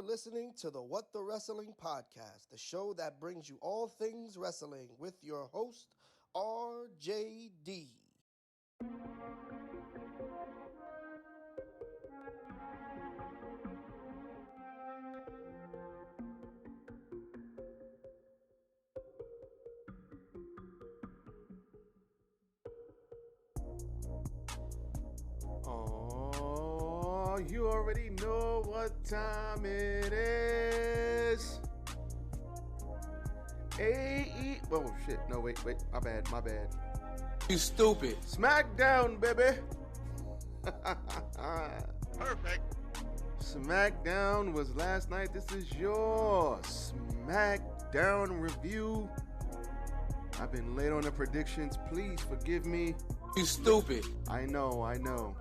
listening to the What the Wrestling Podcast, the show that brings you all things wrestling with your host, RJD. You already know what time it is. Oh shit, no wait, my bad. You stupid. Smackdown, baby. Perfect. Smackdown was last night. This is your Smackdown review. I've been late on the predictions. Please forgive me. You stupid. I know.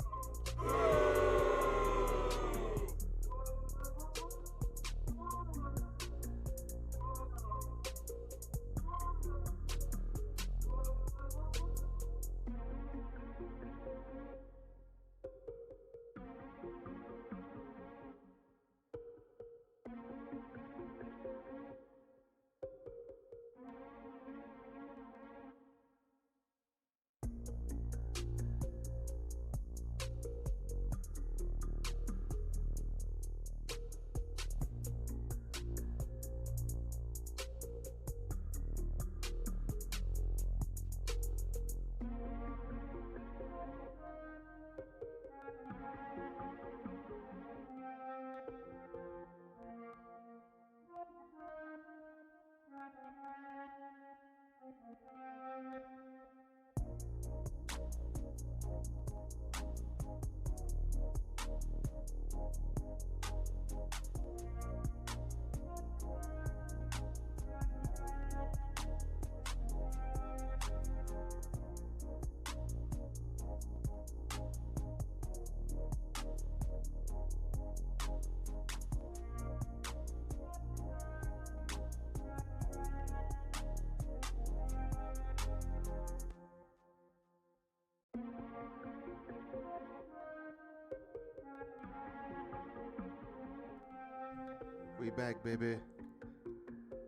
We back, baby.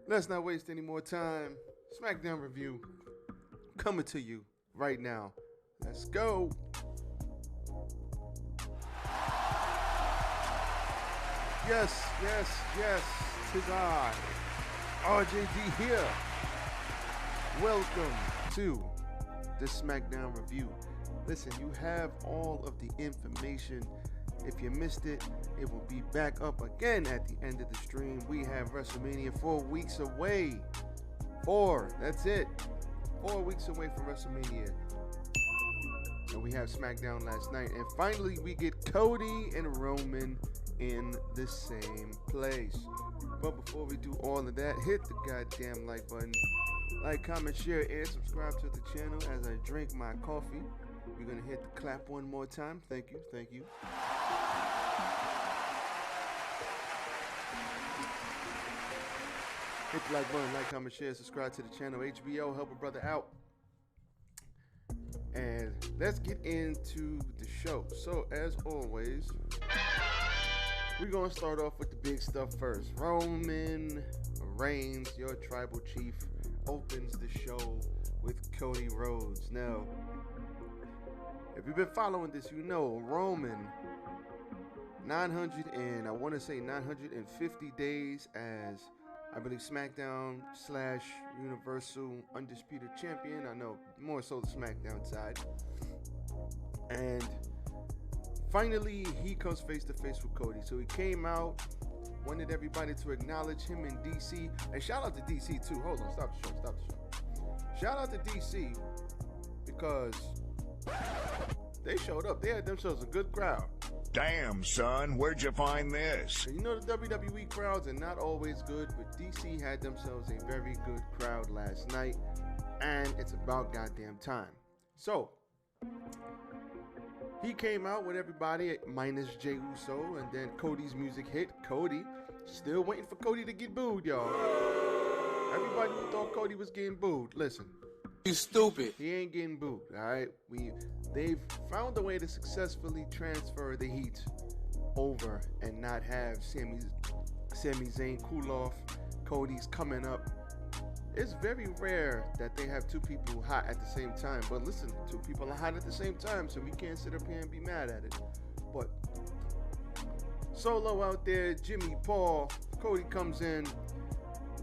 Let's not waste any more time. Smackdown review coming to you right now. Let's go. Yes. Tis I, RJD here. Welcome to the Smackdown review. Listen, you have all of the information. If you missed it, it will be back up again at the end of the stream. We have WrestleMania 4 weeks away. That's it. 4 weeks away from WrestleMania. And we have Smackdown last night. And finally, we get Cody and Roman in the same place. But before we do all of that, hit the goddamn like button. Like, comment, share, and subscribe to the channel as I drink my coffee. We're going to hit the clap one more time. Thank you. Hit the like button, like, comment, share, subscribe to the channel. HBO, help a brother out. And let's get into the show. So, as always, we're going to start off with the big stuff first. Roman Reigns, your tribal chief, opens the show with Cody Rhodes. Now, if you've been following this, you know Roman, 950 days as, I believe, SmackDown / Universal Undisputed Champion. I know more so the SmackDown side. And finally, he comes face to face with Cody. So he came out, wanted everybody to acknowledge him in DC. And shout out to DC too. Hold on, stop the show. Shout out to DC because they showed up. They had themselves a good crowd. Damn, son, where'd you find this? And you know the WWE crowds are not always good, but DC had themselves a very good crowd last night, and it's about goddamn time. So, he came out with everybody minus Jey Uso, and then Cody's music hit. Cody, still waiting for Cody to get booed, y'all. Everybody who thought Cody was getting booed, listen. You stupid. He ain't getting booed, all right? They've found a way to successfully transfer the heat over and not have Sami's Sami Zayn cool off. Cody's coming up. It's very rare that they have two people hot at the same time. But listen, two people are hot at the same time, so we can't sit up here and be mad at it. But Solo out there, Jimmy, Paul, Cody comes in,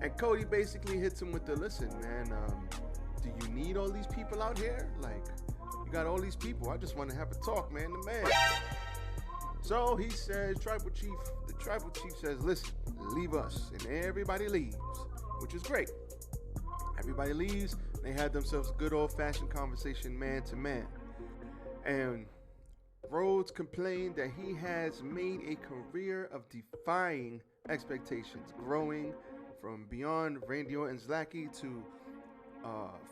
and Cody basically hits him with the, listen, man, do you need all these people out here? Like, you got all these people. I just want to have a talk, man, the man. So he says, the tribal chief says, listen, leave us. And everybody leaves, which is great. Everybody leaves. They had themselves a good old-fashioned conversation, man to man. And Rhodes complained that he has made a career of defying expectations, growing from beyond Randy Orton's lackey to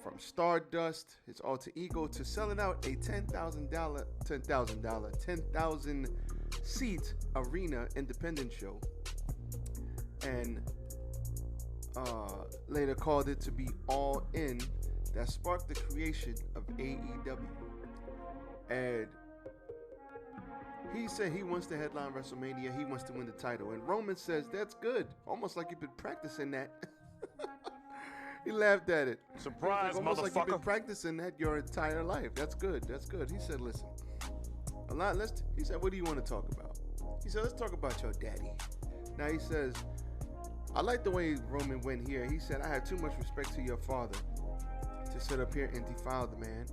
from Stardust, his alter ego, to selling out a 10,000 seat arena independent show, and later called it to be All In, that sparked the creation of AEW. And he said he wants to headline WrestleMania, he wants to win the title, and Roman says that's good, almost like you've been practicing that. He laughed at it. Surprise, like, almost motherfucker. like you've been practicing that your entire life. That's good. That's good. He said, listen, he said, what do you want to talk about? He said, let's talk about your daddy. Now he says, I like the way Roman went here. He said, I have too much respect to your father to sit up here and defile the man.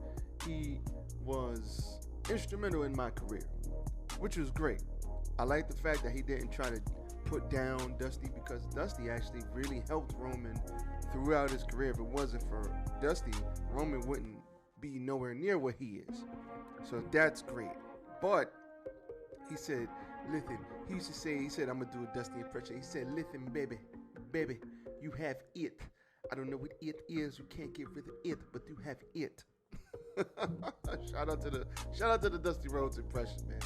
He was instrumental in my career, which was great. I like the fact that he didn't try to put down Dusty, because Dusty actually really helped Roman throughout his career. If it wasn't for Dusty, Roman wouldn't be nowhere near what he is. So that's great. But he said, listen, he used to say, he said, I'm going to do a Dusty impression. He said, listen, baby, you have it. I don't know what it is. You can't get rid of it, but you have it. Shout out to the Dusty Rhodes impression, man.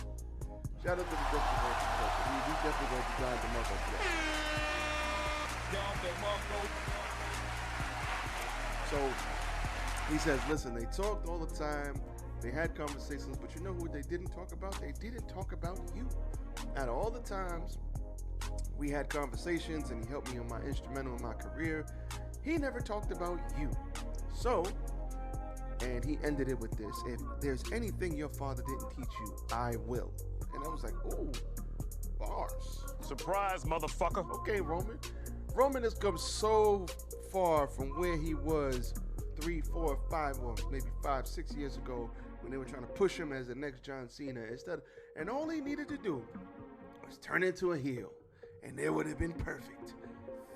Shout out to the Dusty Rhodes impression. We definitely going to grind them up on that. So he says, listen, they talked all the time. They had conversations, but you know who they didn't talk about? They didn't talk about you. Out of all the times we had conversations and he helped me on my instrumental in my career, he never talked about you. So, and he ended it with this: if there's anything your father didn't teach you, I will. And I was like, ooh, bars. Surprise, motherfucker. Okay, Roman. Roman has come so far from where he was 3, 4, 5, or maybe 5, 6 years ago, when they were trying to push him as the next John Cena. And all he needed to do was turn into a heel, and it would have been perfect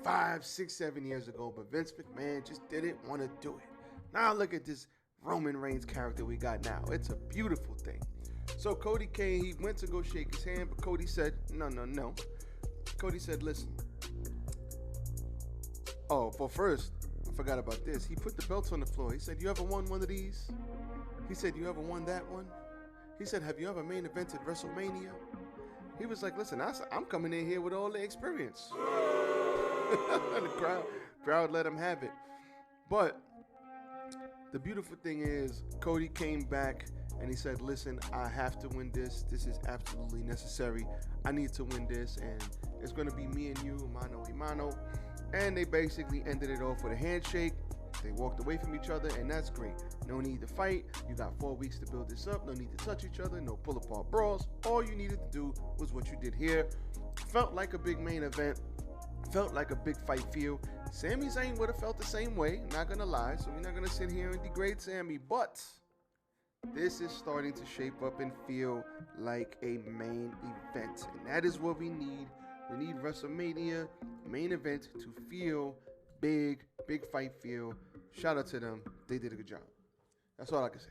5, 6, 7 years ago. But Vince McMahon just didn't want to do it. Now look at this Roman Reigns character we got now. It's a beautiful thing. So Cody came, he went to go shake his hand, but Cody said, no. Cody said, listen. Oh, but first, I forgot about this. He put the belts on the floor. He said, you ever won one of these? He said, you ever won that one? He said, have you ever main evented WrestleMania? He was like, listen, I'm coming in here with all the experience. The crowd let him have it. But the beautiful thing is, Cody came back and he said, listen, I have to win this. This is absolutely necessary. I need to win this, and it's going to be me and you, mano a mano. And they basically ended it off with a handshake. They walked away from each other, and that's great. No need to fight. You got 4 weeks to build this up. No need to touch each other. No pull-apart brawls. All you needed to do was what you did here. Felt like a big main event. Felt like a big fight feel. Sami Zayn would have felt the same way, not going to lie. So we're not going to sit here and degrade Sami. But this is starting to shape up and feel like a main event. And that is what we need. We need WrestleMania main event to feel big fight feel. Shout out to them. They did a good job. That's all I can say.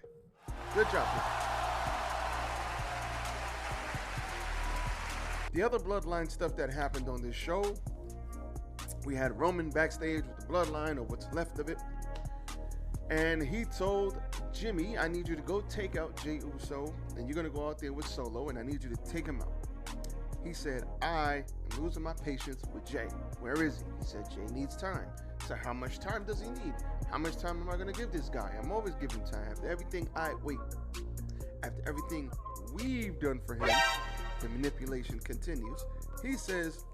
Good job. The other Bloodline stuff that happened on this show, we had Roman backstage with the Bloodline, or what's left of it. And he told Jimmy, I need you to go take out Jey Uso, and you're going to go out there with Solo, and I need you to take him out. He said, I am losing my patience with Jey. Where is he? He said, Jey needs time. So how much time does he need? How much time am I going to give this guy? I'm always giving time. After everything we've done for him, the manipulation continues. He says,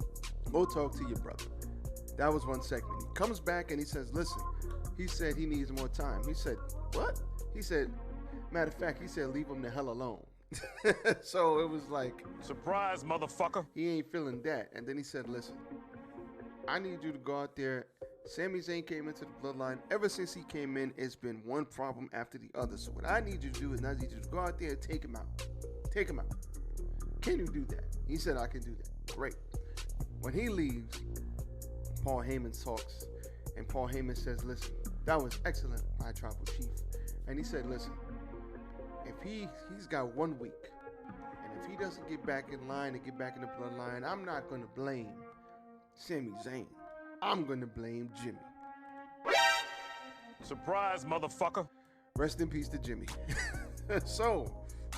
Go talk to your brother. That was one segment. He comes back and he says, listen, he said he needs more time. He said, what? He said, matter of fact, he said, leave him the hell alone. So it was like, surprise, motherfucker. He ain't feeling that. And then he said, listen, I need you to go out there. Sami Zayn came into the Bloodline. Ever since he came in, it's been one problem after the other. So what I need you to do is I need you to go out there and take him out. Take him out. Can you do that? He said, I can do that. Great. When he leaves, Paul Heyman talks. And Paul Heyman says, listen, that was excellent, my tribal chief. And he said, listen, if he's got 1 week, and if he doesn't get back in line and get back in the Bloodline, I'm not going to blame Sami Zayn. I'm going to blame Jimmy. Surprise, motherfucker. Rest in peace to Jimmy. So,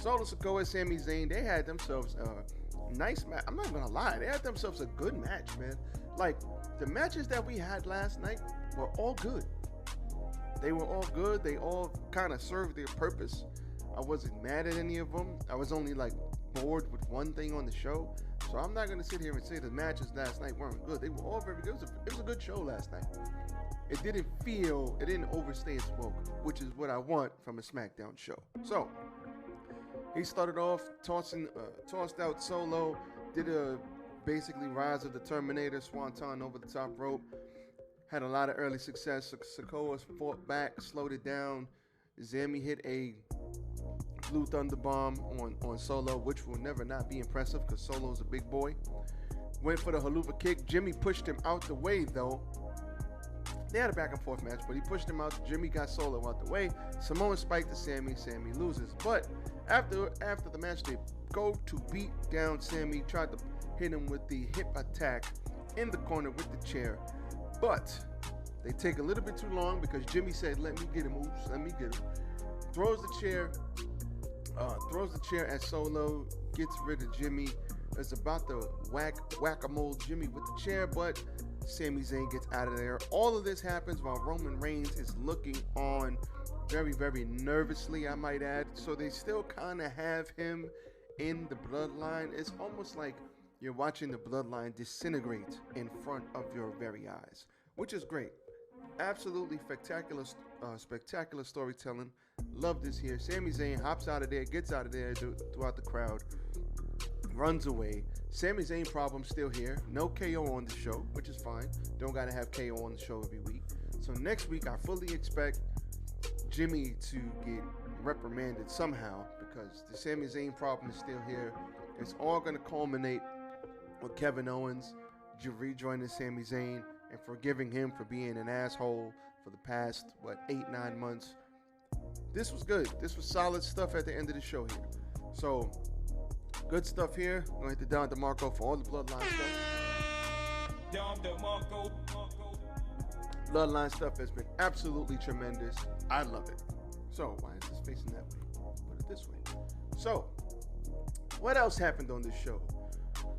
Solo Sikoa and Sami Zayn, they had themselves a nice match. I'm not going to lie. They had themselves a good match, man. Like, the matches that we had last night were all good. They were all good. They all kind of served their purpose. I wasn't mad at any of them. I was only like bored with one thing on the show. So I'm not going to sit here and say the matches last night weren't good. They were all very good. It was a good show last night. It didn't overstay its welcome, which is what I want from a SmackDown show. So he started off tossed out Solo, did a basically Rise of the Terminator, Swanton over the top rope. Had a lot of early success. Sikoa fought back, slowed it down. Sami hit a Blue Thunder Bomb on Solo, which will never not be impressive because Solo's a big boy. Went for the haluva kick. Jimmy pushed him out the way, though. They had a back and forth match, but he pushed him out. Jimmy got Solo out the way. Samoan spiked to Sami. Sami loses. But after the match, they go to beat down Sami. Tried to hit him with the hip attack in the corner with the chair. But they take a little bit too long because Jimmy said, let me get him, oops, let me get him. Throws the chair at Solo, gets rid of Jimmy. Is about to whack-a-mole Jimmy with the chair, but Sami Zayn gets out of there. All of this happens while Roman Reigns is looking on very, very nervously, I might add. So they still kind of have him in the Bloodline. It's almost like you're watching the Bloodline disintegrate in front of your very eyes, which is great. Absolutely spectacular storytelling. Love this here. Sami Zayn hops out of there, gets out of there throughout the crowd, runs away. Sami Zayn problem still here. No KO on the show, which is fine. Don't gotta have KO on the show every week. So next week, I fully expect Jimmy to get reprimanded somehow because the Sami Zayn problem is still here. It's all gonna culminate with Kevin Owens rejoining Sami Zayn and forgiving him for being an asshole for the past, 8-9 months. This was good. This was solid stuff at the end of the show here. So, good stuff here. I'm going to hit the Don DeMarco for all the Bloodline stuff. Bloodline stuff has been absolutely tremendous. I love it. So, why is this facing that way? Put it this way. So, what else happened on this show?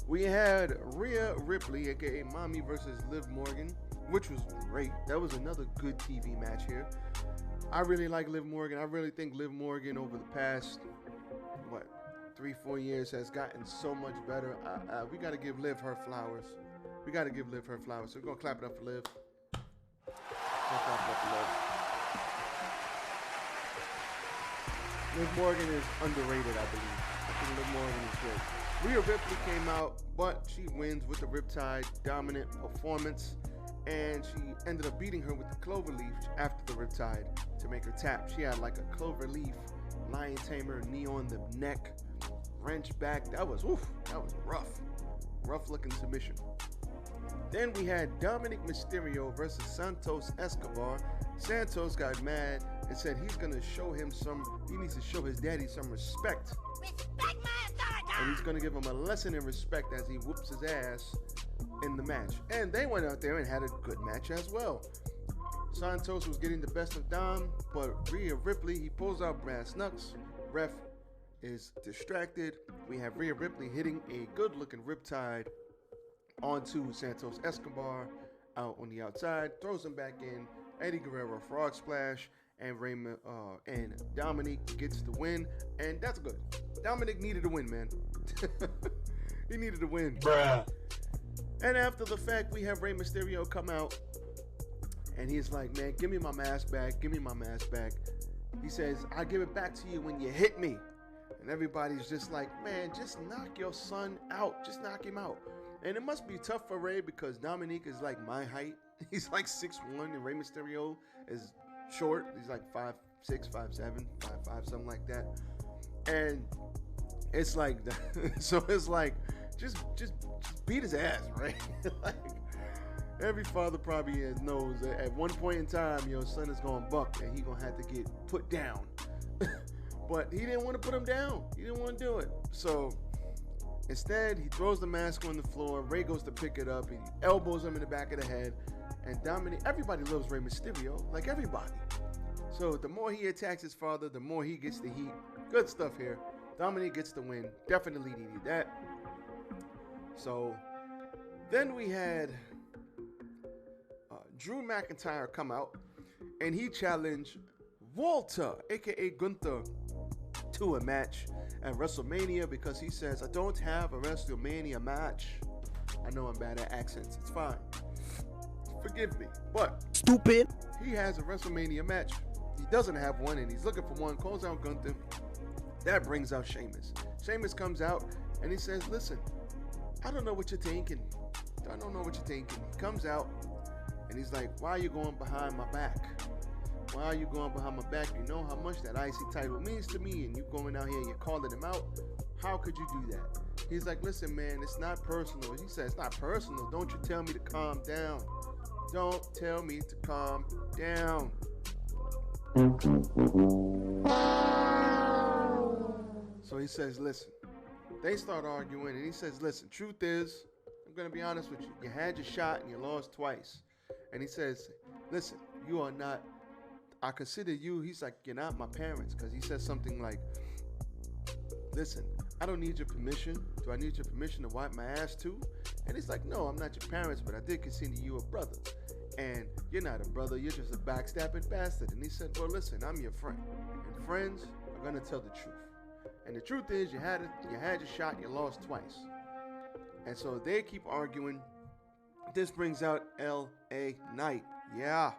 We had Rhea Ripley, aka Mommy, versus Liv Morgan, which was great. That was another good TV match here. I really like Liv Morgan. I really think Liv Morgan over the past, 3-4 years has gotten so much better. We got to give Liv her flowers. So we're going to clap it up for Liv. Liv Morgan is underrated, I believe. I think Liv Morgan is good. Rhea Ripley came out, but she wins with the Riptide dominant performance, and she ended up beating her with the Cloverleaf after the Riptide to make her tap. She had like a Cloverleaf Lion Tamer knee on the neck, wrench back. That was rough looking submission. Then we had Dominic Mysterio versus Santos Escobar. Santos got mad and said he needs to show his daddy some respect. Respect my authority! And he's going to give him a lesson in respect as he whoops his ass in the match. And they went out there and had a good match as well. Santos was getting the best of Dom, but Rhea Ripley, he pulls out brass knucks. Ref is distracted. We have Rhea Ripley hitting a good-looking Riptide onto Santos Escobar out on the outside, throws him back in. Eddie Guerrero frog splash, and Dominic gets the win, and that's good. Dominic needed a win, man. He needed a win. Bruh. And after the fact, we have Rey Mysterio come out, and he's like, man, give me my mask back. Give me my mask back. He says, I'll give it back to you when you hit me. And everybody's just like, man, just knock your son out. Just knock him out. And it must be tough for Rey because Dominique is like my height. He's like 6'1", and Rey Mysterio is short. He's like 5'6", 5'7", 5'5", something like that. And it's like, so it's like, just beat his ass, right? Like, every father probably knows that at one point in time, your son is going to buck and he going to have to get put down. But he didn't want to put him down. He didn't want to do it. So instead, he throws the mask on the floor. Rey goes to pick it up. He elbows him in the back of the head. And Dominic, everybody loves Rey Mysterio, like everybody. So the more he attacks his father, the more he gets the heat. Good stuff here. Dominic gets the win. Definitely needed that. So then we had Drew McIntyre come out, and he challenged Walter, a.k.a. Gunther, to a match at WrestleMania because he says, I don't have a WrestleMania match. I know I'm bad at accents. It's fine. Forgive me. But Stupid. he has a WrestleMania match. He doesn't have one, and he's looking for one. Calls out Gunther. That brings out Sheamus. Sheamus comes out, and he says, listen, I don't know what you're thinking. I don't know what you're thinking. He comes out, and he's like, why are you going behind my back? Why are you going behind my back? You know how much that IC title means to me, and you going out here and you're calling him out? How could you do that? He's like, listen, man, it's not personal. He says, it's not personal. Don't you tell me to calm down. Don't tell me to calm down. So he says, listen. They start arguing, and he says, listen, truth is, I'm going to be honest with you. You had your shot, and you lost twice. And he says, listen, you are not, I consider you, he's like, you're not my parents. Because he says something like, listen, I don't need your permission. Do I need your permission to wipe my ass too? And he's like, no, I'm not your parents, but I did consider you a brother. And you're not a brother, you're just a backstabbing bastard. And he said, well, listen, I'm your friend. And friends are going to tell the truth. And the truth is, you had your shot, you lost twice. And so they keep arguing. This brings out L.A. Knight. Yeah.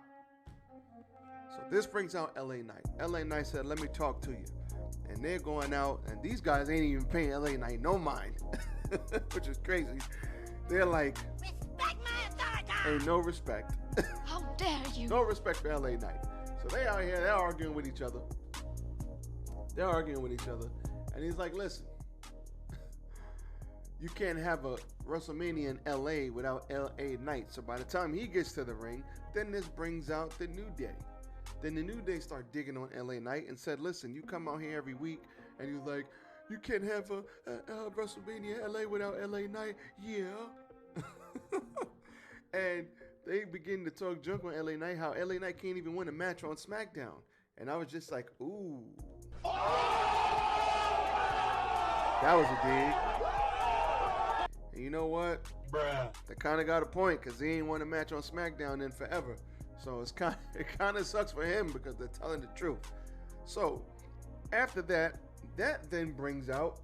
So this brings out L.A. Knight. L.A. Knight said, let me talk to you. And they're going out, and these guys ain't even paying L.A. Knight no mind, which is crazy. They're like, respect my authority. Ain't no respect. How dare you? No respect for L.A. Knight. So they out here, they're arguing with each other. And he's like, listen, you can't have a WrestleMania in LA without L.A. Knight. So by the time he gets to the ring, then this brings out the New Day. Then the New Day start digging on L.A. Knight and said, listen, you come out here every week, and he's like, you can't have a WrestleMania LA without L.A. Knight. Yeah. And they begin to talk junk on L.A. Knight, how L.A. Knight can't even win a match on Smackdown. And I was just like, ooh. That was a dig. And you know what? Bruh. They kind of got a point because he ain't won a match on SmackDown in forever. So it kind of sucks for him because they're telling the truth. So after that then brings out,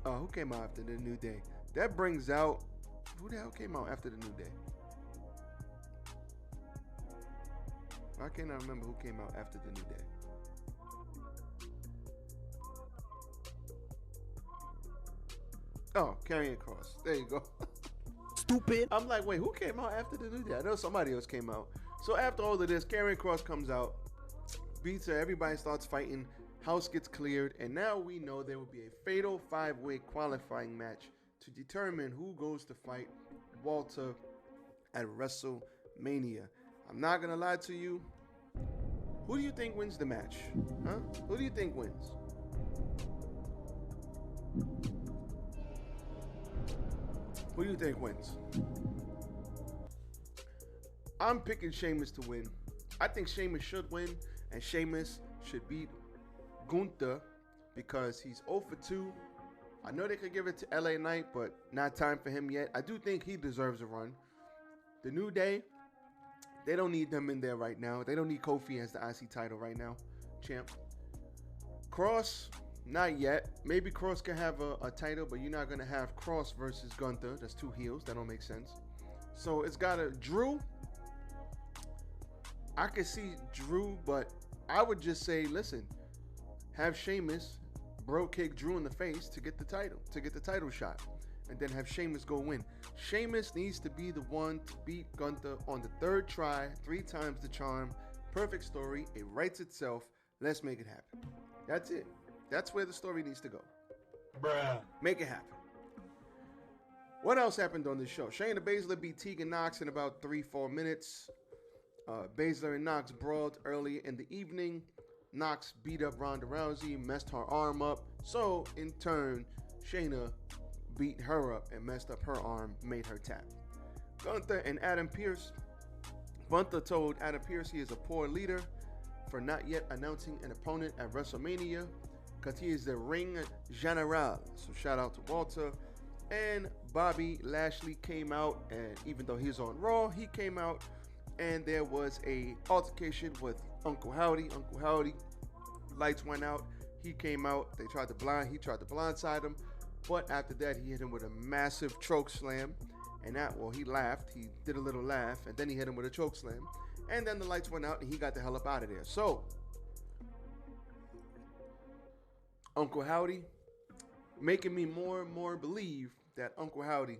who came out after the New Day? That brings out, who the hell came out after the New Day? I cannot remember who came out after the New Day. Oh, Karrion Kross. There you go. Stupid. I'm like, wait, who came out after the New Day? I know somebody else came out. So after all of this, Karrion Kross comes out, beats her, everybody starts fighting, house gets cleared, and now we know there will be a fatal 5-way qualifying match to determine who goes to fight Walter at WrestleMania. I'm not going to lie to you. Who do you think wins the match? Huh? Who do you think wins? Who do you think wins? I'm picking Sheamus to win. I think Sheamus should win, and Sheamus should beat Gunther because he's 0 for 2. I know they could give it to LA Knight, but not time for him yet. I do think he deserves a run. The New Day, they don't need them in there right now. They don't need Kofi as the IC title right now, champ. Cross, Not yet. Maybe Cross can have a title, but you're not going to have Cross versus Gunther. That's two heels. That don't make sense. So it's got a Drew. I could see Drew, but I would just say, listen, have Sheamus bro kick Drew in the face to get the title shot. And then have Sheamus go win. Sheamus needs to be the one to beat Gunther on the third try, 3 times the charm. Perfect story. It writes itself. Let's make it happen. That's it. That's where the story needs to go. Bruh. Make it happen. What else happened on this show? Shayna Baszler beat Tegan Nox in about 3-4 minutes. Baszler and Nox brawled early in the evening. Nox beat up Ronda Rousey, messed her arm up. So, in turn, Shayna beat her up and messed up her arm, made her tap. Gunther and Adam Pearce. Gunther told Adam Pearce he is a poor leader for not yet announcing an opponent at WrestleMania because he is the ring general. So shout out to Walter. And Bobby Lashley came out, and even though he's on Raw, he came out and there was a altercation with Uncle Howdy. Uncle Howdy, lights went out. He came out. He tried to blindside him. But after that, he hit him with a massive choke slam. And he laughed. He did a little laugh. And then he hit him with a choke slam. And then the lights went out and he got the hell up out of there. So, Uncle Howdy making me more and more believe that Uncle Howdy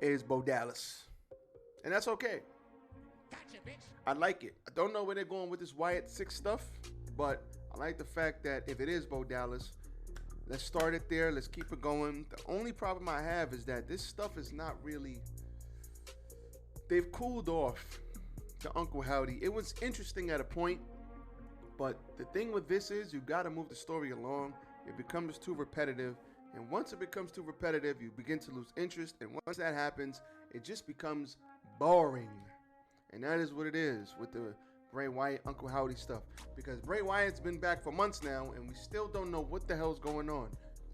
is Bo Dallas. And that's okay. Gotcha, bitch. I like it. I don't know where they're going with this Wyatt 6 stuff. But I like the fact that if it is Bo Dallas, let's start it there. Let's keep it going. The only problem I have is that this stuff is not really... They've cooled off to Uncle Howdy. It was interesting at a point, but the thing with this is you got to move the story along. It becomes too repetitive, and once it becomes too repetitive, you begin to lose interest, and once that happens, it just becomes boring. And that is what it is with the Bray Wyatt, Uncle Howdy stuff, because Bray Wyatt's been back for months now, and we still don't know what the hell's going on.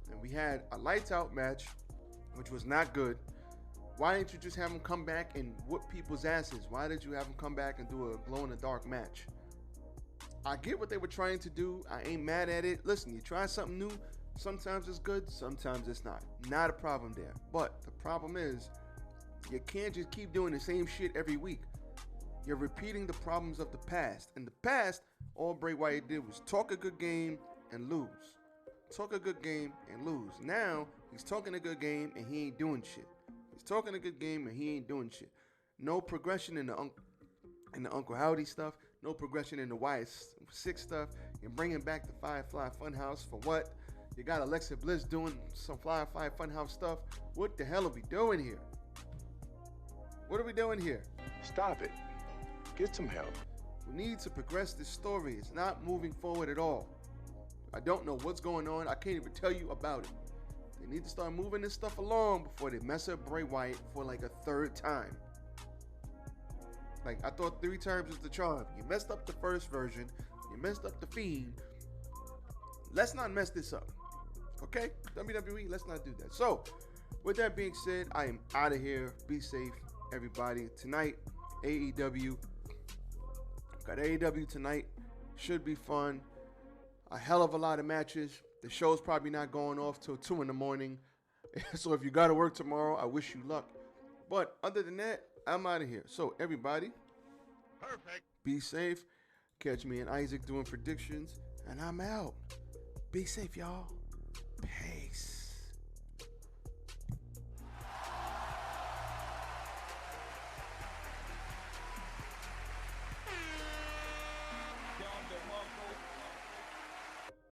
And we had a lights out match, which was not good. Why didn't you just have him come back and whoop people's asses? Why did you have him come back and do a glow-in-the-dark match? I get what they were trying to do. I ain't mad at it. Listen, you try something new. Sometimes it's good, sometimes it's not. Not a problem there. But the problem is, you can't just keep doing the same shit every week. You're repeating the problems of the past. In the past, all Bray Wyatt did was talk a good game and lose. Talk a good game and lose. Now, he's talking a good game and he ain't doing shit. He's talking a good game and he ain't doing shit. No progression in the Uncle Howdy stuff. No progression in the Wyatt 6 stuff. You're bringing back the Firefly Funhouse for what? You got Alexa Bliss doing some Firefly Funhouse stuff. What the hell are we doing here? What are we doing here? Stop it. Get some help. We need to progress this story. It's not moving forward at all. I don't know what's going on. I can't even tell you about it. They need to start moving this stuff along before they mess up Bray Wyatt for like a 3rd time. Like, I thought 3 times was the charm. You messed up the first version. You messed up the Fiend. Let's not mess this up. Okay? WWE, let's not do that. So, with that being said, I am out of here. Be safe, everybody. Tonight, AEW. Got AEW tonight. Should be fun. A hell of a lot of matches. The show's probably not going off till 2 in the morning. So if you got to work tomorrow, I wish you luck. But other than that, I'm out of here. So everybody, Perfect. be safe. Catch me and Isaac doing predictions. And I'm out. Be safe, y'all. Peace.